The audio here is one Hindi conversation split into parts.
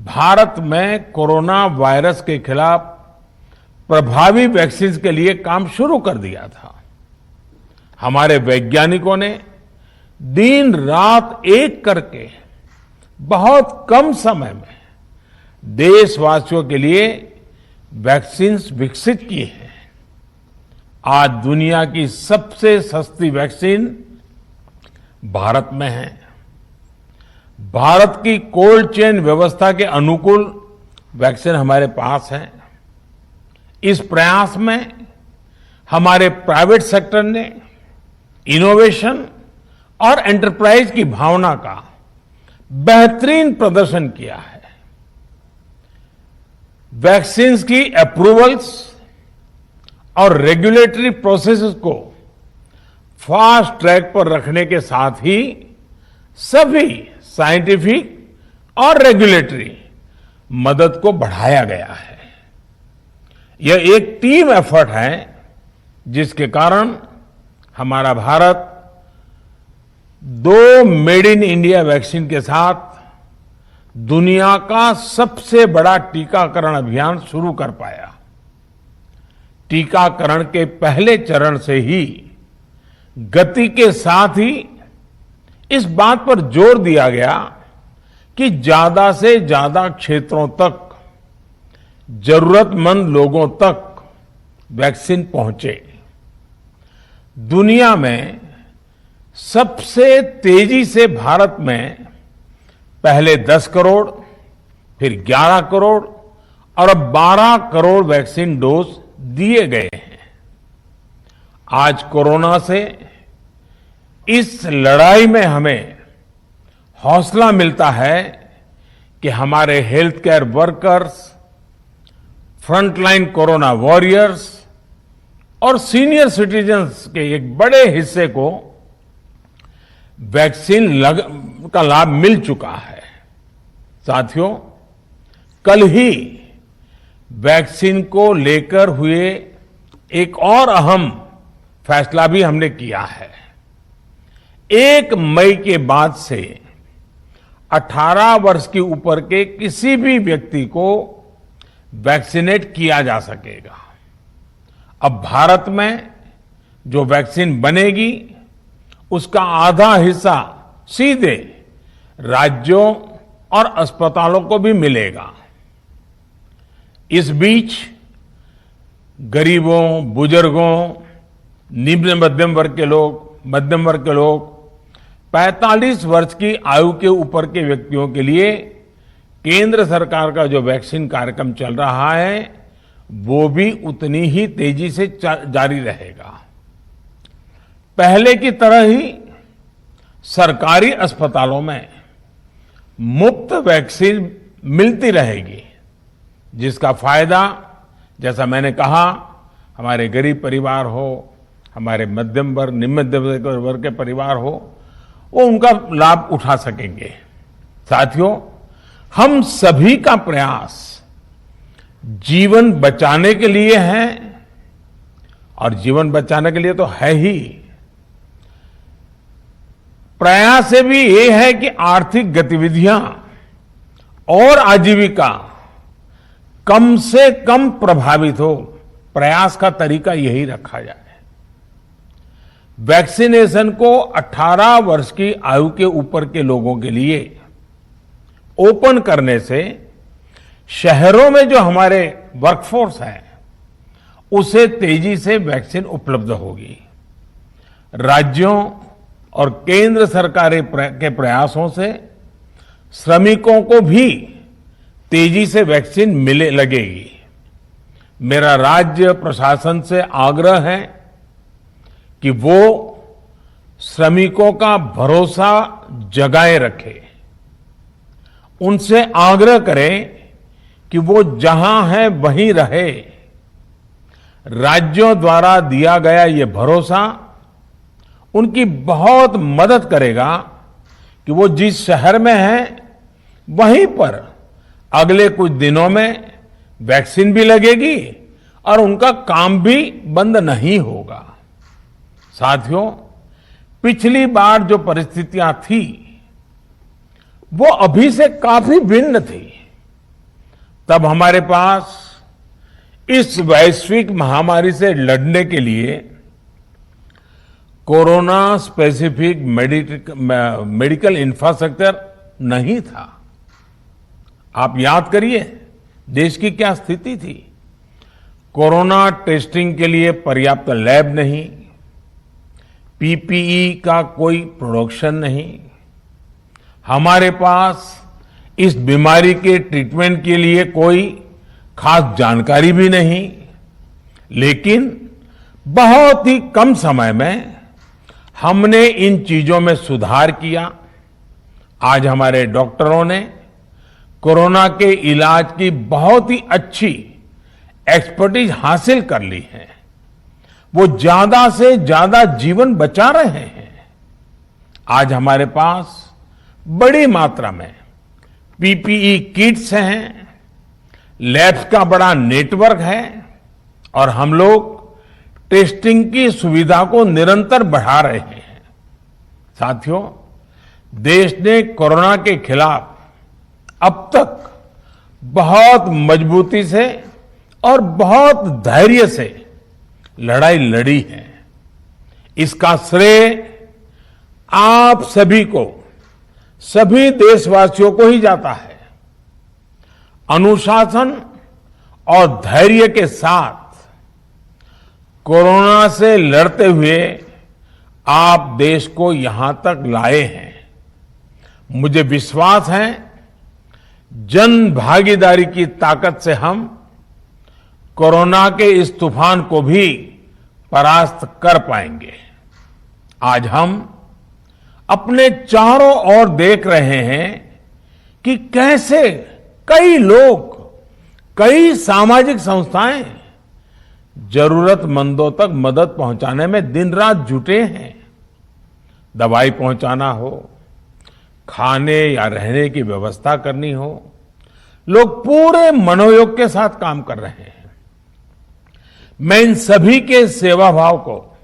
भारत में कोरोना वायरस के खिलाफ प्रभावी वैक्सीन के लिए काम शुरू कर दिया था। हमारे वैज्ञानिकों ने दिन रात एक करके बहुत कम समय में देशवासियों के लिए वैक्सीन विकसित की है। आज दुनिया की सबसे सस्ती वैक्सीन भारत में है। भारत की कोल्ड चेन व्यवस्था के अनुकूल वैक्सीन हमारे पास है। इस प्रयास में हमारे प्राइवेट सेक्टर ने इनोवेशन और एंटरप्राइज की भावना का बेहतरीन प्रदर्शन किया है। वैक्सीन्स की अप्रूवल्स और रेगुलेटरी प्रोसेसेस को फास्ट ट्रैक पर रखने के साथ ही सभी साइंटिफिक और रेगुलेटरी मदद को बढ़ाया गया है। यह एक टीम एफर्ट है जिसके कारण हमारा Bharat 2 made in India vaccine के साथ दुनिया का सबसे बड़ा टीकाकरण अभियान शुरू कर पाया। टीकाकरण के पहले चरण से ही गति के साथ ही इस बात पर जोर दिया गया कि ज्यादा से ज्यादा क्षेत्रों तक, जरूरतमंद लोगों तक वैक्सीन पहुंचे। दुनिया में सबसे तेजी से भारत में पहले 10 करोड़, फिर 11 करोड़ और अब 12 करोड़ वैक्सीन डोज दिए गए हैं। आज कोरोना से इस लड़ाई में हमें हौसला मिलता है कि हमारे health care workers, frontline corona warriors और सीनियर सिटीजन्स के एक बड़े हिस्से को वैक्सीन का लाभ मिल चुका है। साथियों, कल ही वैक्सीन को लेकर हुए एक और अहम फैसला भी हमने किया है। 1 मई के बाद से 18 वर्ष के ऊपर के किसी भी व्यक्ति को वैक्सीनेट किया जा सकेगा। अब भारत में जो वैक्सीन बनेगी उसका आधा हिस्सा सीधे राज्यों और अस्पतालों को भी मिलेगा। इस बीच गरीबों, बुजुर्गों, निम्न मध्यम वर्ग के लोग, 45 वर्ष की आयु के ऊपर के व्यक्तियों के लिए केंद्र सरकार का जो वैक्सीन कार्यक्रम चल रहा है वो भी उतनी ही तेजी से जारी रहेगा। पहले की तरह ही सरकारी अस्पतालों में मुफ्त वैक्सीन मिलती रहेगी, जिसका फायदा, जैसा मैंने कहा, हमारे गरीब परिवार हो, हमारे मध्यम वर्ग, निम्न मध्यम वर्ग के परिवार हो, वो उनका लाभ उठा सकेंगे। साथियों, हम सभी का प्रयास जीवन बचाने के लिए है और जीवन बचाने के लिए तो है ही। प्रयास से भी ये है कि आर्थिक गतिविधियां और आजीविका कम से कम प्रभावित हो। प्रयास का तरीका यही रखा जाए। वैक्सीनेशन को 18 वर्ष की आयु के ऊपर के लोगों के लिए ओपन करने से शहरों में जो हमारे वर्कफोर्स है उसे तेजी से वैक्सीन उपलब्ध होगी। राज्यों और केंद्र सरकार के प्रयासों से श्रमिकों को भी तेजी से वैक्सीन मिले लगेगी। मेरा राज्य प्रशासन से आग्रह है कि वो श्रमिकों का भरोसा जगाए रखे। उनसे आग्रह करें कि वो जहां है वहीं रहे। राज्यों द्वारा दिया गया ये भरोसा उनकी बहुत मदद करेगा कि वो जिस शहर में हैं वहीं पर अगले कुछ दिनों में वैक्सीन भी लगेगी और उनका काम भी बंद नहीं होगा। साथियों, पिछली बार जो परिस्थितियां थी वो अभी से काफी भिन्न थी। तब हमारे पास इस वैश्विक महामारी से लड़ने के लिए कोरोना स्पेसिफिक मेडिकल इंफ्रास्ट्रक्चर नहीं था। आप याद करिए देश की क्या स्थिति थी। कोरोना टेस्टिंग के लिए पर्याप्त लैब नहीं, पीपीई का कोई प्रोडक्शन नहीं, हमारे पास इस बीमारी के ट्रीटमेंट के लिए कोई खास जानकारी भी नहीं। लेकिन बहुत ही कम समय में हमने इन चीजों में सुधार किया। आज हमारे डॉक्टरों ने कोरोना के इलाज की बहुत ही अच्छी एक्सपर्टीज हासिल कर ली है। वो ज्यादा से ज्यादा जीवन बचा रहे हैं। आज हमारे पास बड़ी मात्रा में पीपीई किट्स हैं, लैब्स का बड़ा नेटवर्क है और हम लोग टेस्टिंग की सुविधा को निरंतर बढ़ा रहे हैं। साथियों, देश ने कोरोना के खिलाफ अब तक बहुत मजबूती से और बहुत धैर्य से लड़ाई लड़ी है। इसका श्रेय आप सभी को, सभी देशवासियों को ही जाता है। अनुशासन और धैर्य के साथ कोरोना से लड़ते हुए आप देश को यहां तक लाए हैं। मुझे विश्वास है जन भागीदारी की ताकत से हम कोरोना के इस तूफान को भी परास्त कर पाएंगे। आज हम अपने चारों ओर देख रहे हैं कि कैसे कई लोग, कई सामाजिक संस्थाएं जरूरतमंदों तक मदद पहुंचाने में दिन रात जुटे हैं। दवाई पहुंचाना हो, खाने या रहने की व्यवस्था करनी हो, लोग पूरे मनोयोग के साथ काम कर रहे हैं। मैं इन सभी के सेवा भाव को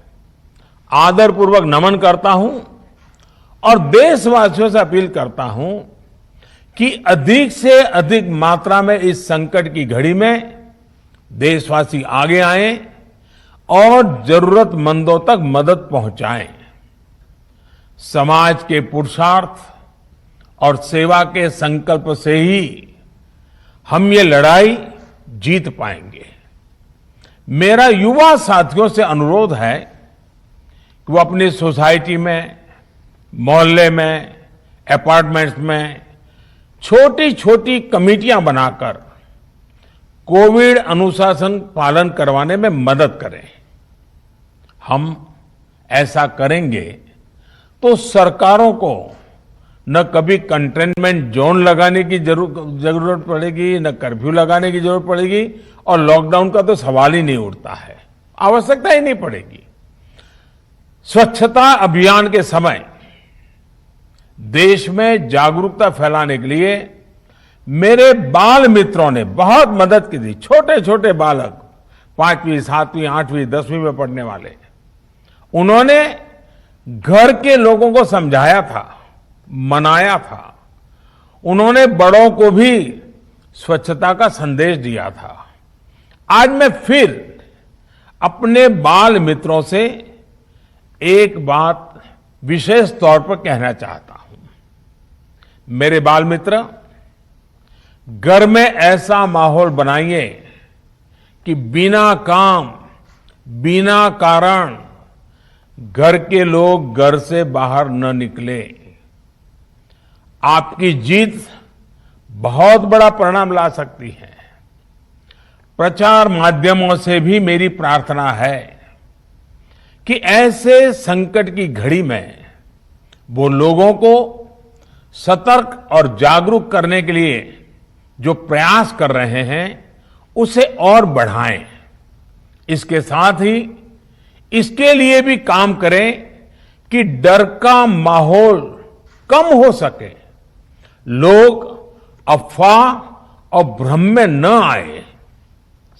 आदरपूर्वक नमन करता हूं और देशवासियों से अपील करता हूं कि अधिक से अधिक मात्रा में इस संकट की घड़ी में देशवासी आगे आएं और जरूरतमंदों तक मदद पहुंचाएं। समाज के पुरुषार्थ और सेवा के संकल्प से ही हम ये लड़ाई जीत पाएंगे। मेरा युवा साथियों से अनुरोध है कि वो अपनी सोसाइटी में, मोहल्ले में, अपार्टमेंट्स में छोटी छोटी कमेटियां बनाकर कोविड अनुशासन पालन करवाने में मदद करें। हम ऐसा करेंगे तो सरकारों को न कभी कंटेनमेंट जोन लगाने की जरूरत पड़ेगी, न कर्फ्यू लगाने की जरूरत पड़ेगी और लॉकडाउन का तो सवाल ही नहीं उठता है, आवश्यकता ही नहीं पड़ेगी। स्वच्छता अभियान के समय देश में जागरूकता फैलाने के लिए मेरे बाल मित्रों ने बहुत मदद की थी। छोटे छोटे बालक, 5वीं, 7वीं, 8वीं, 10वीं में पढ़ने वाले, उन्होंने घर के लोगों को समझाया था, मनाया था। उन्होंने बड़ों को भी स्वच्छता का संदेश दिया था। आज मैं फिर अपने बाल मित्रों से एक बात विशेष तौर पर कहना चाहता हूं। मेरे बाल मित्र, घर में ऐसा माहौल बनाइए कि बिना काम, बिना कारण घर के लोग घर से बाहर न निकले। आपकी जीत बहुत बड़ा परिणाम ला सकती है। प्रचार माध्यमों से भी मेरी प्रार्थना है कि ऐसे संकट की घड़ी में वो लोगों को सतर्क और जागरूक करने के लिए जो प्रयास कर रहे हैं उसे और बढ़ाएं। इसके साथ ही इसके लिए भी काम करें कि डर का माहौल कम हो सके, लोग अफवाह और भ्रम में न आए।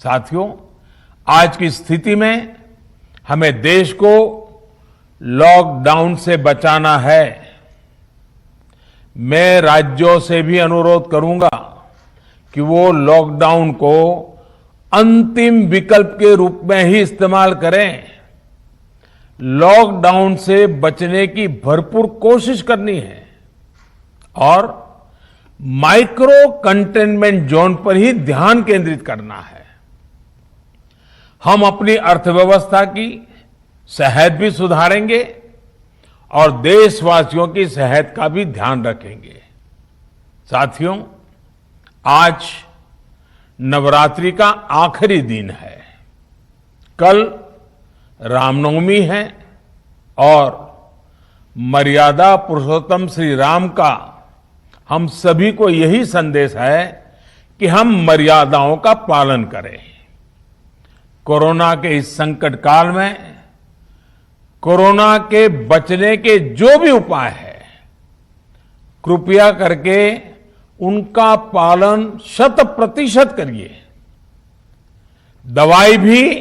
साथियों, आज की स्थिति में हमें देश को लॉकडाउन से बचाना है। मैं राज्यों से भी अनुरोध करूंगा कि वो लॉकडाउन को अंतिम विकल्प के रूप में ही इस्तेमाल करें। लॉकडाउन से बचने की भरपूर कोशिश करनी है और माइक्रो कंटेनमेंट जोन पर ही ध्यान केंद्रित करना है। हम अपनी अर्थव्यवस्था की सेहत भी सुधारेंगे और देशवासियों की सेहत का भी ध्यान रखेंगे। साथियों, आज नवरात्रि का आखिरी दिन है। कल रामनवमी है और मर्यादा पुरुषोत्तम श्री राम का हम सभी को यही संदेश है कि हम मर्यादाओं का पालन करें। कोरोना के इस संकट काल में कोरोना के बचने के जो भी उपाय है, कृपया करके उनका पालन 100% करिए। दवाई भी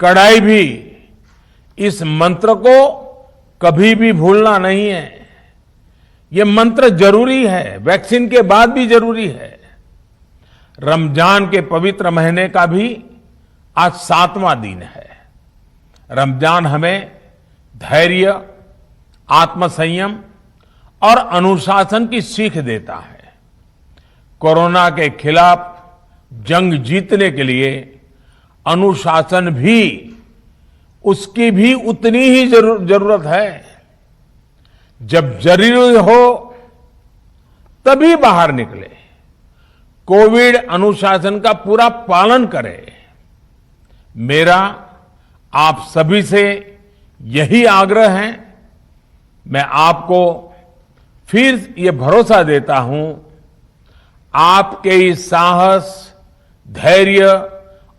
कड़ाई भी, इस मंत्र को कभी भी भूलना नहीं है। ये मंत्र जरूरी है, वैक्सीन के बाद भी जरूरी है। रमजान के पवित्र महीने का भी आज 7वां दिन है। रमजान हमें धैर्य, आत्मसंयम और अनुशासन की सीख देता है। कोरोना के खिलाफ जंग जीतने के लिए अनुशासन भी, उसकी भी उतनी ही जरूरत है। जब जरूरी हो तभी बाहर निकले, कोविड अनुशासन का पूरा पालन करें। मेरा आप सभी से यही आग्रह है। मैं आपको फिर ये भरोसा देता हूं, आपके इस साहस, धैर्य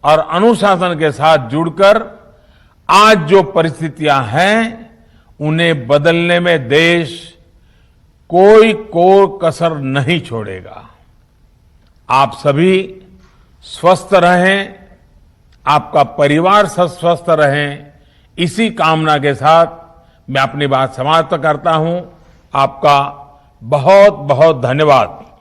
और अनुशासन के साथ जुड़कर आज जो परिस्थितियां हैं, उन्हें बदलने में देश कोई कसर नहीं छोड़ेगा। आप सभी स्वस्थ रहें, आपका परिवार स्वस्थ रहें, इसी कामना के साथ मैं अपनी बात समाप्त करता हूं। आपका बहुत बहुत धन्यवाद।